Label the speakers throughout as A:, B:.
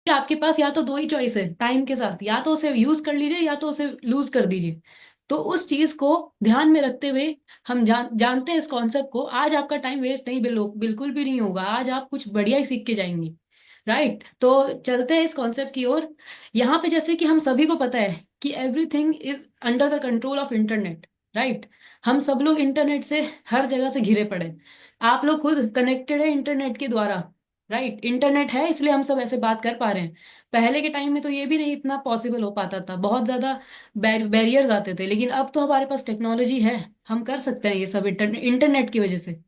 A: आपके पास या तो दो ही चॉइस है टाइम के साथ, या तो उसे यूज कर लीजिए या तो उसे लूज कर दीजिए। तो उस चीज को ध्यान में रखते हुए हम जानते हैं इस कॉन्सेप्ट को, आज आपका टाइम वेस्ट नहीं, बिल्कुल भी नहीं होगा, आज आप कुछ बढ़िया ही सीख के जाएंगे। राइट, तो चलते हैं इस कॉन्सेप्ट की ओर। यहाँ पे जैसे कि हम सभी को पता है कि everything is under the control of internet. Right, हम सब लोग इंटरनेट से हर जगह से घिरे पड़े हैं। आप लोग खुद कनेक्टेड है इंटरनेट के द्वारा। राइट, इंटरनेट है इसलिए हम सब ऐसे बात कर पा रहे हैं। पहले के टाइम में तो ये भी नहीं इतना पॉसिबल हो पाता था, बहुत ज्यादा बैरियर्स आते थे, लेकिन अब तो हमारे पास टेक्नोलॉजी है, हम कर सकते हैं ये सब इंटरनेट की वजह से।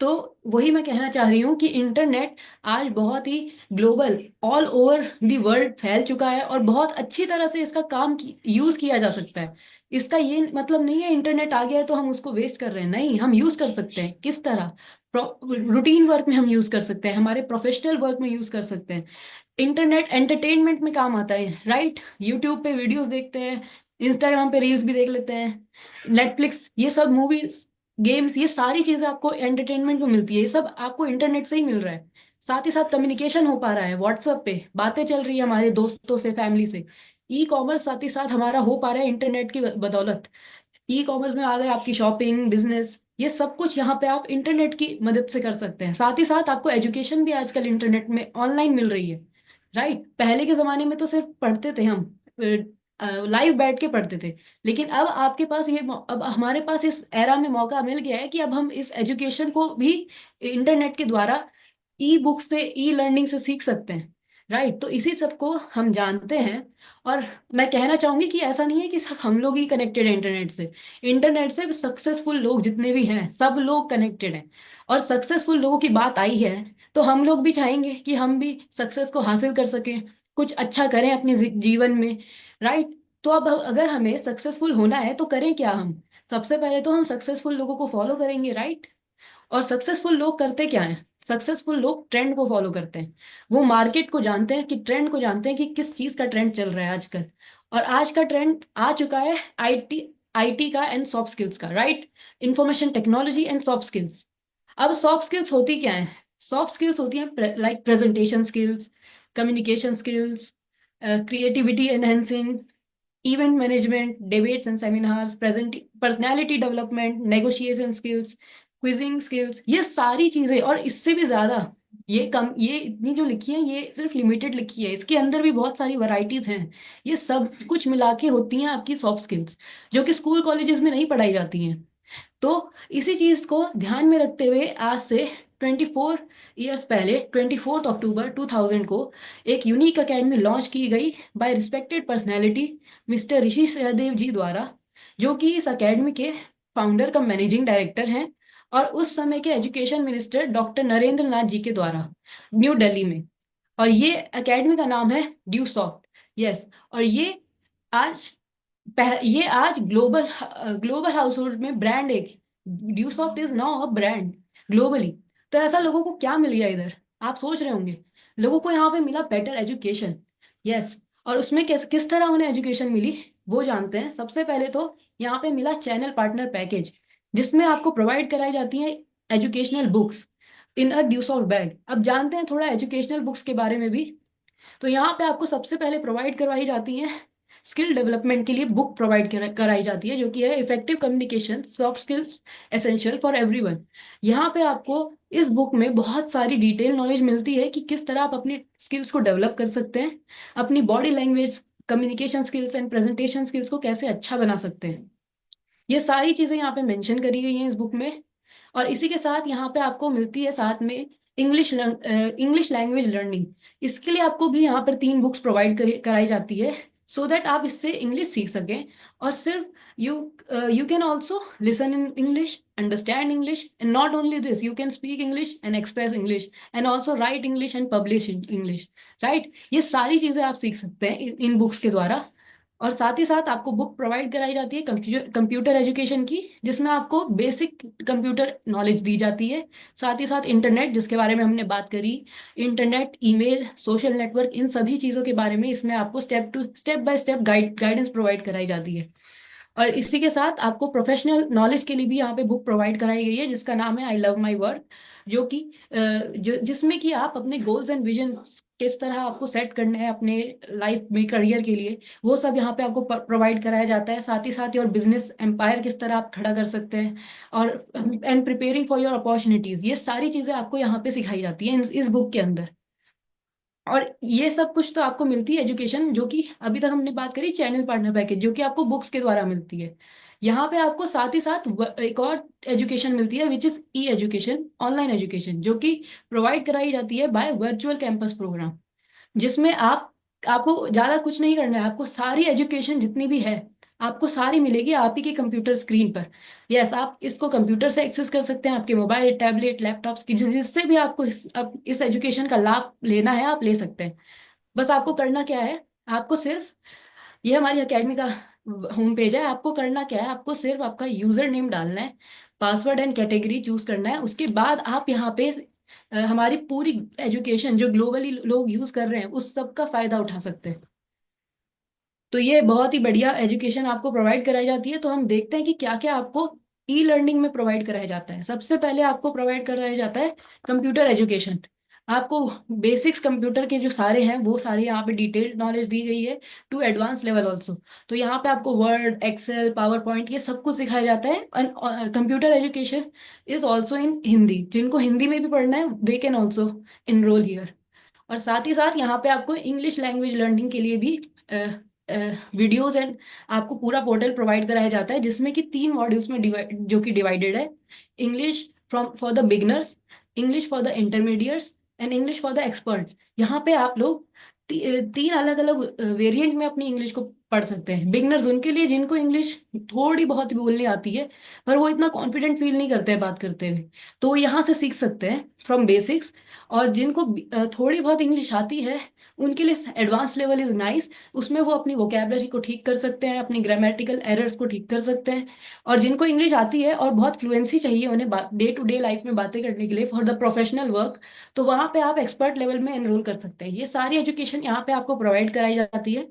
A: तो वही मैं कहना चाह रही हूँ कि इंटरनेट आज बहुत ही global, all over the world फैल चुका है, और बहुत अच्छी तरह से इसका यूज किया जा सकता है। इसका ये मतलब नहीं है इंटरनेट आ गया है तो हम उसको वेस्ट कर रहे हैं, नहीं, हम यूज कर सकते हैं। किस तरह? रूटीन वर्क में हम यूज कर सकते हैं, हमारे प्रोफेशनल वर्क में यूज कर सकते हैं। इंटरनेट एंटरटेनमेंट में काम आता है। राइट, यूट्यूब पे वीडियोस देखते हैं, इंस्टाग्राम पे रील्स भी देख लेते हैं, नेटफ्लिक्स, ये सब मूवीज, गेम्स, ये सारी चीजें आपको एंटरटेनमेंट में मिलती है, ये सब आपको इंटरनेट से ही मिल रहा है। साथ ही साथ कम्युनिकेशन हो पा रहा है, व्हाट्सएप पे बातें चल रही है हमारे दोस्तों से, फैमिली से। ई कॉमर्स साथ ही साथ हमारा हो पा रहा है इंटरनेट की बदौलत। ई कॉमर्स में आ गए आपकी शॉपिंग, बिजनेस, ये सब कुछ यहाँ पे आप इंटरनेट की मदद से कर सकते हैं। साथ ही साथ आपको एजुकेशन भी आजकल इंटरनेट में ऑनलाइन मिल रही है। राइट, पहले के जमाने में तो सिर्फ पढ़ते थे हम, लाइव बैठ के पढ़ते थे, लेकिन अब आपके पास अब हमारे पास इस एरा में मौका मिल गया है कि अब हम इस एजुकेशन को भी इंटरनेट के द्वारा ई बुक से, ई लर्निंग से सीख सकते हैं। राइट, तो इसी सब को हम जानते हैं। और मैं कहना चाहूंगी कि ऐसा नहीं है कि सिर्फ हम लोग ही कनेक्टेड हैं इंटरनेट से। इंटरनेट से सक्सेसफुल लोग जितने भी हैं सब लोग कनेक्टेड हैं। और सक्सेसफुल लोगों की बात आई है तो हम लोग भी चाहेंगे कि हम भी सक्सेस को हासिल कर सकें, कुछ अच्छा करें अपने जीवन में। राइट, तो अब अगर हमें सक्सेसफुल होना है तो करें क्या हम? सबसे पहले तो हम सक्सेसफुल लोगों को फॉलो करेंगे। राइट, और सक्सेसफुल लोग करते क्या हैं? सक्सेसफुल लोग ट्रेंड को फॉलो करते हैं। वो मार्केट को जानते हैं, कि ट्रेंड को जानते हैं कि किस चीज का ट्रेंड चल रहा है आजकल। और आज का ट्रेंड आ चुका है आईटी, आईटी का एंड सॉफ्ट स्किल्स का। Right, information technology and soft skills. अब सॉफ्ट स्किल्स होती क्या है? सॉफ्ट स्किल्स होती हैं like presentation skills, communication skills, creativity enhancing, event management, debates and seminars, present personality development, negotiation skills, quizzing skills, ये सारी चीजें और इससे भी ज्यादा। ये इतनी जो लिखी है ये सिर्फ लिमिटेड लिखी है, इसके अंदर भी बहुत सारी वैरायटीज हैं। ये सब कुछ मिला के होती हैं आपकी सॉफ्ट स्किल्स, जो कि स्कूल कॉलेजेस में नहीं पढ़ाई जाती हैं। तो इसी चीज को ध्यान में रखते हुए आज से 24 ईयर्स पहले 24 अक्टूबर 2000 को एक यूनिक अकेडमी लॉन्च की गई बाय रिस्पेक्टेड पर्सनैलिटी मिस्टर ऋषि सहदेव जी द्वारा, जो कि इस अकेडमी के फाउंडर कम मैनेजिंग डायरेक्टर हैं, और उस समय के education minister doctor Narendra Nath ji के द्वारा, न्यू दिल्ली में। और ये एकेडमी का नाम है ड्यू सॉफ्ट। यस, और आज ये आज ग्लोबल ग्लोबल हाउस होल्ड में ब्रांड एक, Duesoft is now a brand globally. तो ऐसा लोगों को क्या मिल गया इधर? आप सोच रहे होंगे, लोगों को यहाँ पे मिला बेटर एजुकेशन। यस, और उसमें किस किस तरह उन्हें एजुकेशन मिली वो जानते हैं। सबसे पहले तो यहाँ पे मिला चैनल पार्टनर पैकेज, जिसमें आपको प्रोवाइड कराई जाती है educational books in a Duesoft bag. अब जानते हैं थोड़ा एजुकेशनल बुक्स के बारे में भी। तो यहाँ पे आपको सबसे पहले प्रोवाइड करवाई जाती है स्किल डेवलपमेंट के लिए बुक प्रोवाइड कराई जाती है, जो कि है effective communication soft skills essential for everyone. यहाँ पे आपको इस बुक में बहुत सारी डिटेल नॉलेज मिलती है कि किस तरह आप अपनी स्किल्स को डेवलप कर सकते हैं, अपनी body language, communication skills and presentation skills को कैसे अच्छा बना सकते हैं। ये सारी चीजें यहाँ पे मेंशन करी गई हैं इस बुक में। और इसी के साथ यहाँ पे आपको मिलती है साथ में इंग्लिश लैंग्वेज लर्निंग। इसके लिए आपको भी यहाँ पर 3 बुक्स प्रोवाइड कराई जाती है, सो दैट आप इससे इंग्लिश सीख सकें। और सिर्फ you you can also listen in English, understand English, and not only this, you can speak English and express English, and also right English and publish English. Right, ये सारी चीजें आप सीख सकते हैं इन बुक्स के द्वारा। और साथ ही साथ आपको बुक प्रोवाइड कराई जाती है कंप्यूटर एजुकेशन की, जिसमें आपको बेसिक कंप्यूटर नॉलेज दी जाती है। साथ ही साथ इंटरनेट, जिसके बारे में हमने बात करी, इंटरनेट, ईमेल, सोशल नेटवर्क, इन सभी चीज़ों के बारे में इसमें आपको step by step guidance provide कराई जाती है। और इसी के साथ आपको प्रोफेशनल नॉलेज के लिए भी यहाँ पे बुक प्रोवाइड कराई गई है, जिसका नाम है आई लव माई वर्क, जो कि जो जिसमें कि आप अपने गोल्स एंड विजन किस तरह आपको सेट करना है अपने लाइफ में, करियर के लिए, वो सब यहाँ पे आपको प्रोवाइड कराया जाता है। साथ ही साथ और बिजनेस एम्पायर किस तरह आप खड़ा कर सकते हैं, और and preparing for your opportunities, ये सारी चीजें आपको यहाँ पे सिखाई जाती है इस बुक के अंदर। और ये सब कुछ तो आपको मिलती है एजुकेशन, जो कि अभी तक हमने बात करी चैनल पार्टनर पैकेज, जो कि आपको बुक्स के द्वारा मिलती है। यहाँ पे आपको साथ ही साथ एक और एजुकेशन मिलती है, which is E education, online education, जो कि प्रोवाइड कराई जाती है बाय वर्चुअल कैंपस प्रोग्राम, जिसमें आपको ज्यादा कुछ नहीं करना है। आपको सारी एजुकेशन जितनी भी है, आपको सारी मिलेगी आप ही के कंप्यूटर स्क्रीन पर। यस, आप इसको कंप्यूटर से एक्सेस कर सकते हैं, आपके मोबाइल, टैबलेट, लैपटॉप्स की, जिससे भी आपको इस एजुकेशन का लाभ लेना है आप ले सकते हैं। बस आपको करना क्या है, आपको सिर्फ, ये हमारी एकेडमी का होम पेज है, आपको करना क्या है, आपको सिर्फ आपका यूजर नेम डालना है, पासवर्ड एंड कैटेगरी चूज करना है। उसके बाद आप यहाँ पे हमारी पूरी एजुकेशन जो ग्लोबली लोग यूज कर रहे हैं उस सब का फायदा उठा सकते हैं। तो ये बहुत ही बढ़िया एजुकेशन आपको प्रोवाइड कराई जाती है। तो हम देखते हैं कि क्या क्या आपको ई लर्निंग में प्रोवाइड कराया जाता है। सबसे पहले आपको प्रोवाइड कराया जाता है कंप्यूटर एजुकेशन। आपको बेसिक्स कंप्यूटर के जो सारे हैं वो सारे यहाँ पे डिटेल्ड नॉलेज दी गई है, टू एडवांस लेवल ऑल्सो। तो यहाँ पे आपको वर्ड, एक्सेल, पावर पॉइंट, ये सब कुछ सिखाया जाता है। And computer education is also in Hindi, जिनको हिंदी में भी पढ़ना है they can also enrol here. और साथ ही साथ यहाँ पे आपको इंग्लिश लैंग्वेज लर्निंग के लिए भी वीडियोज एंड आपको पूरा पोर्टल प्रोवाइड कराया जाता है, जिसमें कि 3 मॉड्यूल्स में जो कि डिवाइडेड है: English from for the beginners, English for the intermediates and English for the experts. यहाँ पे आप लोग 3 अलग अलग वेरिएंट में अपनी इंग्लिश को पढ़ सकते हैं। बिगनर्स उनके लिए जिनको इंग्लिश थोड़ी बहुत बोलनी आती है, पर वो इतना कॉन्फिडेंट फील नहीं करते हैं बात करते हुए, तो वो यहाँ से सीख सकते हैं फ्रॉम बेसिक्स। और जिनको थोड़ी बहुत इंग्लिश आती है, उनके लिए एडवांस लेवल इज नाइस। उसमें वो अपनी वोकेबलरी को ठीक कर सकते हैं, अपनी ग्रामेटिकल एरर्स को ठीक कर सकते हैं। और जिनको इंग्लिश आती है और बहुत फ्लुएंसी चाहिए उन्हें डे टू डे लाइफ में बातें करने के लिए फॉर द प्रोफेशनल वर्क, तो वहाँ पे आप एक्सपर्ट लेवल में एनरोल कर सकते हैं। ये सारी एजुकेशन यहाँ पे आपको प्रोवाइड कराई जाती है।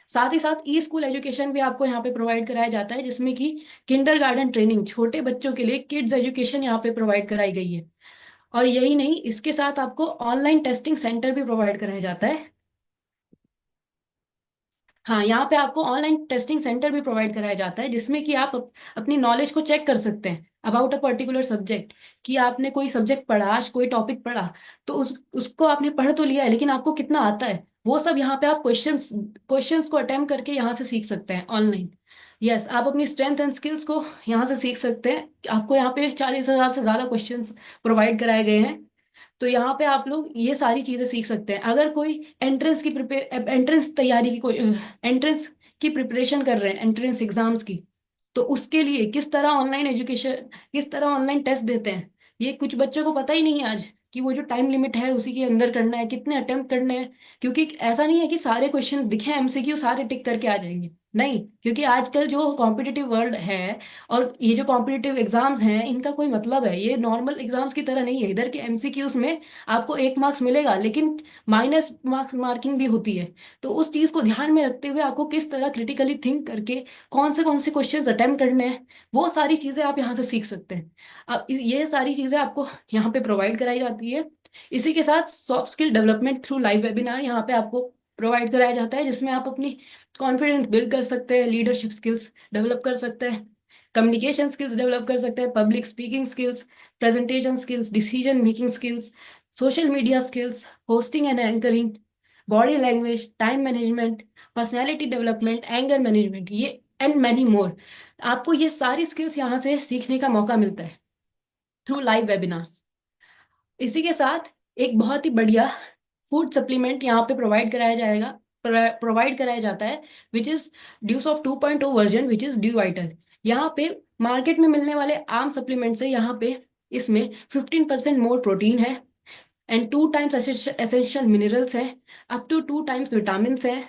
A: साथ ही साथ ई स्कूल एजुकेशन भी आपको यहाँ पे प्रोवाइड कराया जाता है, जिसमें कि किंडर गार्डन ट्रेनिंग, छोटे बच्चों के लिए किड्स एजुकेशन यहाँ पे प्रोवाइड कराई गई है। और यही नहीं, इसके साथ आपको ऑनलाइन टेस्टिंग सेंटर भी प्रोवाइड कराया जाता है। हाँ, यहाँ पे आपको ऑनलाइन टेस्टिंग सेंटर भी प्रोवाइड कराया जाता है, जिसमें कि आप अपनी नॉलेज को चेक कर सकते हैं अबाउट अ पर्टिकुलर सब्जेक्ट। कि आपने कोई सब्जेक्ट पढ़ा, आज कोई टॉपिक पढ़ा, तो उसको आपने पढ़ तो लिया है, लेकिन आपको कितना आता है, वो सब यहाँ पे आप क्वेश्चंस क्वेश्चंस को अटेम्प्ट करके यहाँ से सीख सकते हैं ऑनलाइन। यस, आप अपनी स्ट्रेंथ एंड स्किल्स को यहाँ से सीख सकते हैं। आपको यहाँ पे 40,000 से ज्यादा क्वेश्चंस प्रोवाइड कराए गए हैं। तो यहाँ पे आप लोग ये सारी चीजें सीख सकते हैं। अगर कोई एंट्रेंस तैयारी की, कोई एंट्रेंस की प्रिपरेशन कर रहे हैं, एंट्रेंस एग्जाम्स की, तो उसके लिए किस तरह ऑनलाइन एजुकेशन, किस तरह ऑनलाइन टेस्ट देते हैं, ये कुछ बच्चों को पता ही नहीं है आज, कि वो जो टाइम लिमिट है उसी के अंदर करना है, कितने अटेम्प्ट करने हैं। क्योंकि ऐसा नहीं है कि सारे क्वेश्चन दिखे एमसीक्यू सारे टिक करके आ जाएंगे, नहीं। क्योंकि आजकल जो कॉम्पिटिटिव वर्ल्ड है और ये जो कॉम्पिटिटिव एग्जाम्स हैं, इनका कोई मतलब है, ये नॉर्मल एग्जाम्स की तरह नहीं है। इधर के एमसीक्यूज में आपको 1 मार्क्स मिलेगा, लेकिन माइनस मार्क्स मार्किंग भी होती है। तो उस चीज को ध्यान में रखते हुए आपको किस तरह क्रिटिकली थिंक करके कौन से क्वेश्चंस अटेम्प्ट करने हैं, वो सारी चीजें आप यहाँ से सीख सकते हैं। अब ये सारी चीजें आपको यहाँ पे प्रोवाइड कराई जाती है। इसी के साथ soft skill development through live webinar यहाँ पे आपको प्रोवाइड कराया जाता है, जिसमें आप अपनी कॉन्फिडेंस बिल्ड कर सकते हैं, लीडरशिप स्किल्स डेवलप कर सकते हैं, कम्युनिकेशन स्किल्स डेवलप कर सकते हैं, public speaking skills, presentation skills, decision making skills, social media skills, hosting and anchoring, body language, time management, personality development, anger management, ये एंड मैनी मोर। आपको ये सारी स्किल्स यहाँ से सीखने का मौका मिलता है थ्रू लाइव वेबिनार्स। इसी के साथ एक बहुत ही बढ़िया फूड सप्लीमेंट यहाँ पे प्रोवाइड कराया जाएगा, प्रोवाइड कराया जाता है, which is Duesoft 2.0 version, which is due vital. यहाँ पे मार्केट में मिलने वाले आम सप्लीमेंट से यहाँ पे इसमें 15% मोर प्रोटीन है, एंड 2 टाइम्स एसेंशियल मिनरल्स हैं, अप टू 2 टाइम्स विटामिन हैं,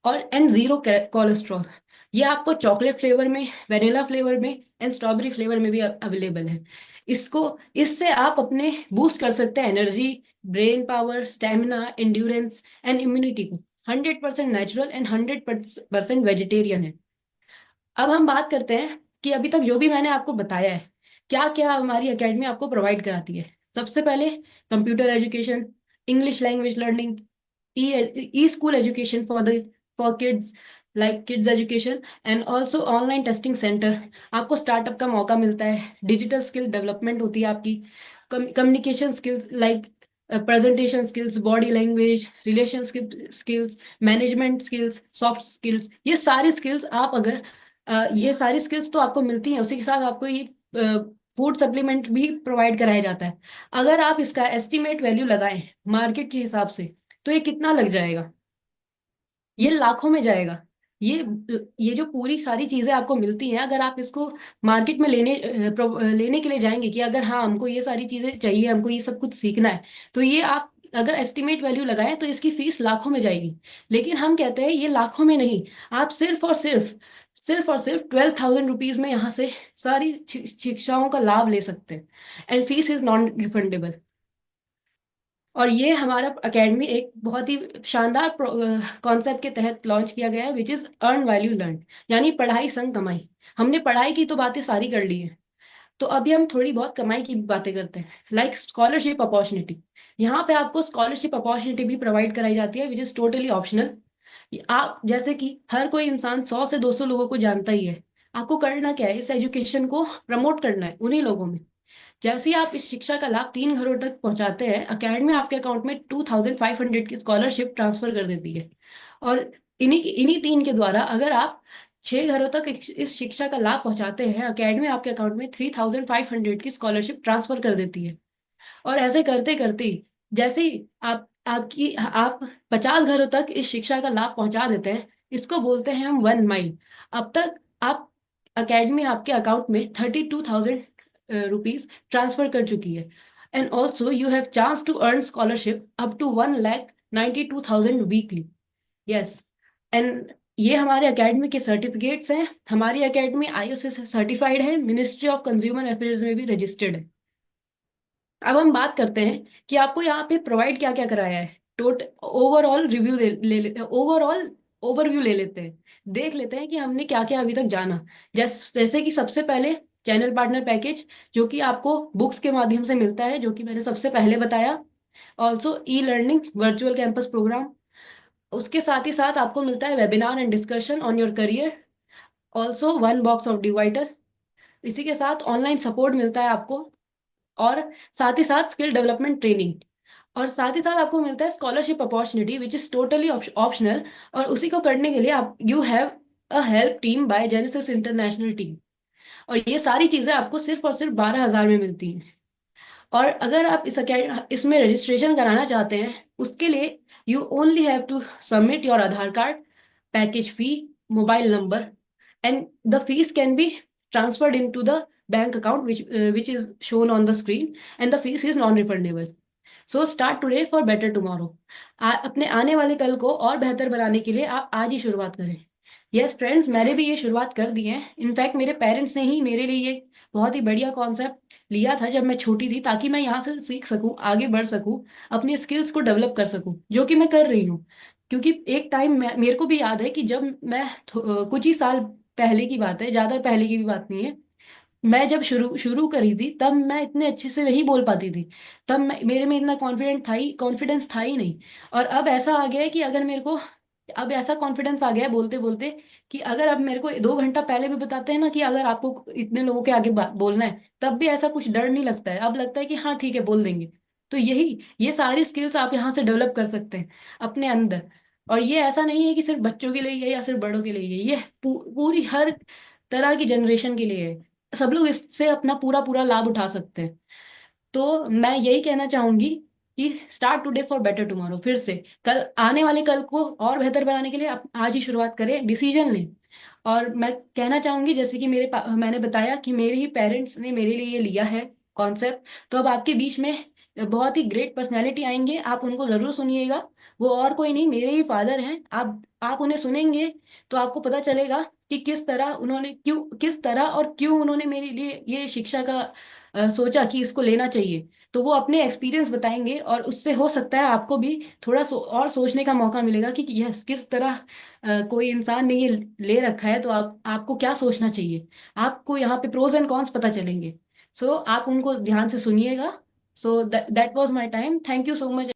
A: और एंड जीरो कोलेस्ट्रॉल। ये आपको चॉकलेट फ्लेवर में, वेनिला फ्लेवर में एंड स्ट्रॉबेरी फ्लेवर में भी अवेलेबल है। इसको इससे आप अपने बूस्ट कर सकते हैं energy, brain power, stamina, endurance and immunity को। 100% नेचुरल एंड 100% वेजिटेरियन है। अब हम बात करते हैं कि अभी तक जो भी मैंने आपको बताया है, क्या क्या हमारी एकेडमी आपको प्रोवाइड कराती है। सबसे पहले computer education, English language learning, E school education for kids, like kids education, and also online testing centre. आपको स्टार्टअप का मौका मिलता है, डिजिटल स्किल डेवलपमेंट होती है आपकी, communication skills like presentation skills, body language, relation skills, management skills, soft skills. ये सारी स्किल्स आप अगर ये सारी स्किल्स तो आपको मिलती हैं, उसी के साथ आपको ये फूड सप्लीमेंट भी प्रोवाइड कराया जाता है। अगर आप इसका एस्टिमेट वैल्यू लगाएं मार्केट के हिसाब से, तो ये कितना लग जाएगा? ये लाखों में जाएगा। ये ये जो पूरी सारी चीजें आपको मिलती हैं, अगर आप इसको मार्केट में लेने के लिए जाएंगे कि अगर हाँ हमको ये सारी चीजें चाहिए, हमको ये सब कुछ सीखना है, तो ये आप अगर एस्टिमेट वैल्यू लगाएं तो इसकी फीस लाखों में जाएगी। लेकिन हम कहते हैं ये लाखों में नहीं, आप सिर्फ 12,000 रुपीज में यहाँ से सारी शिक्षाओं का लाभ ले सकते हैं, and fees is non refundable. और ये हमारा एकेडमी एक बहुत ही शानदार कॉन्सेप्ट के तहत लॉन्च किया गया है, which is earn value learn, यानी पढ़ाई संग कमाई। हमने पढ़ाई की तो बातें सारी कर ली है, तो अभी हम थोड़ी बहुत कमाई की बातें करते हैं, लाइक स्कॉलरशिप अपॉर्चुनिटी। यहाँ पे आपको स्कॉलरशिप अपॉर्चुनिटी भी प्रोवाइड कराई जाती है, विच इज टोटली ऑप्शनल। आप जैसे कि हर कोई इंसान 100 से 200 लोगों को जानता ही है, आपको करना क्या है, इस एजुकेशन को प्रमोट करना है उन्हीं लोगों में। जैसे ही आप इस शिक्षा का लाभ 3 घरों तक पहुंचाते हैं, अकेडमी आपके अकाउंट में 2,500 की स्कॉलरशिप ट्रांसफर कर देती है। और इन्हीं 3 के द्वारा अगर आप 6 घरों तक इस शिक्षा का लाभ पहुंचाते हैं, अकेडमी आपके अकाउंट में 3,500 की स्कॉलरशिप ट्रांसफर कर देती है। और ऐसे करते करते जैसे ही आप 50 घरों तक इस शिक्षा का लाभ पहुंचा देते हैं, इसको बोलते हैं हम 1 माइल। अब तक आप अकेडमी आपके अकाउंट में 32,000 रुपीज ट्रांसफर कर चुकी है, and also you have chance to earn scholarship up to 1,92,000 weekly. Yes, and ये हमारे एकेडमी के सर्टिफिकेट्स हैं। हमारी एकेडमी आईओसी से सर्टिफाइड है, मिनिस्ट्री ऑफ कंज्यूमर अफेयर्स में भी रजिस्टर्ड है। अब हम बात करते हैं कि आपको यहाँ पे प्रोवाइड क्या क्या कराया है। टोट ओवरऑल रिव्यू ले ओवरऑल ओवरव्यू ले लेते हैं, देख लेते हैं कि हमने क्या क्या अभी तक जाना। जैसे कि सबसे पहले चैनल पार्टनर पैकेज, जो कि आपको बुक्स के माध्यम से मिलता है, जो कि मैंने सबसे पहले बताया। Also e learning virtual campus program, उसके साथ ही साथ आपको मिलता है webinar and discussion on your career. Also 1 box of divider, इसी के साथ ऑनलाइन सपोर्ट मिलता है आपको। और साथ ही साथ स्किल डेवलपमेंट ट्रेनिंग, और साथ ही साथ आपको मिलता है scholarship opportunity which is totally optional. और उसी को करने के लिए आप you have a help team by Genesis International team. और ये सारी चीजें आपको सिर्फ और सिर्फ 12,000 में मिलती हैं। और अगर आप इसमें रजिस्ट्रेशन कराना चाहते हैं, उसके लिए you only have to submit your Aadhaar card, package fee, mobile number, and the fees can be transferred into the bank account which is shown on the screen, and the fees is non refundable. So start today for better tomorrow. अपने आने वाले कल को और बेहतर बनाने के लिए आप आज ही शुरुआत करें। यस फ्रेंड्स, मैंने भी ये शुरुआत कर दी है। इनफैक्ट मेरे पेरेंट्स ने ही मेरे लिए ये बहुत ही बढ़िया कॉन्सेप्ट लिया था जब मैं छोटी थी, ताकि मैं यहाँ से सीख सकूं, आगे बढ़ सकूं, अपनी स्किल्स को डेवलप कर सकूं, जो कि मैं कर रही हूँ। क्योंकि एक टाइम मेरे को भी याद है कि जब मैं कुछ ही साल पहले की बात है, ज्यादा पहले की भी बात नहीं है, मैं जब शुरू शुरू करी थी, तब मैं इतने अच्छे से नहीं बोल पाती थी। तब मेरे में इतना कॉन्फिडेंस था ही नहीं। और अब ऐसा आ गया है कि अगर मेरे को अब ऐसा कॉन्फिडेंस आ गया है बोलते बोलते, कि अगर अब मेरे को 2 घंटा पहले भी बताते हैं ना कि अगर आपको इतने लोगों के आगे बोलना है, तब भी ऐसा कुछ डर नहीं लगता है। अब लगता है कि हाँ ठीक है, बोल देंगे। तो ये सारी स्किल्स आप यहाँ से डेवलप कर सकते हैं अपने अंदर। और ये ऐसा नहीं है कि सिर्फ बच्चों के लिए है या सिर्फ बड़ों के लिए है, ये पूरी हर तरह की जनरेशन के लिए है। सब लोग इससे अपना पूरा पूरा लाभ उठा सकते हैं। तो मैं यही कहना चाहूंगी कि start today for better tomorrow. फिर से कल आने वाले कल को और बेहतर बनाने के लिए आप आज ही शुरुआत करें, डिसीजन लें। और मैं कहना चाहूंगी, जैसे कि मैंने बताया कि मेरे ही पेरेंट्स ने मेरे लिए ये लिया है कॉन्सेप्ट, तो अब आपके बीच में बहुत ही ग्रेट पर्सनैलिटी आएंगे, आप उनको जरूर सुनिएगा। वो और कोई नहीं, मेरे ही फादर हैं। आप उन्हें सुनेंगे तो आपको पता चलेगा कि किस तरह और क्यों उन्होंने मेरे लिए ये शिक्षा का सोचा कि इसको लेना चाहिए। तो वो अपने एक्सपीरियंस बताएंगे, और उससे हो सकता है आपको भी थोड़ा और सोचने का मौका मिलेगा कि यस, किस तरह कोई इंसान ने ये ले रखा है, तो आपको क्या सोचना चाहिए। आपको यहाँ पे प्रोज एंड कॉन्स पता चलेंगे। सो आप उनको ध्यान से सुनिएगा, so that was my time. Thank you so much.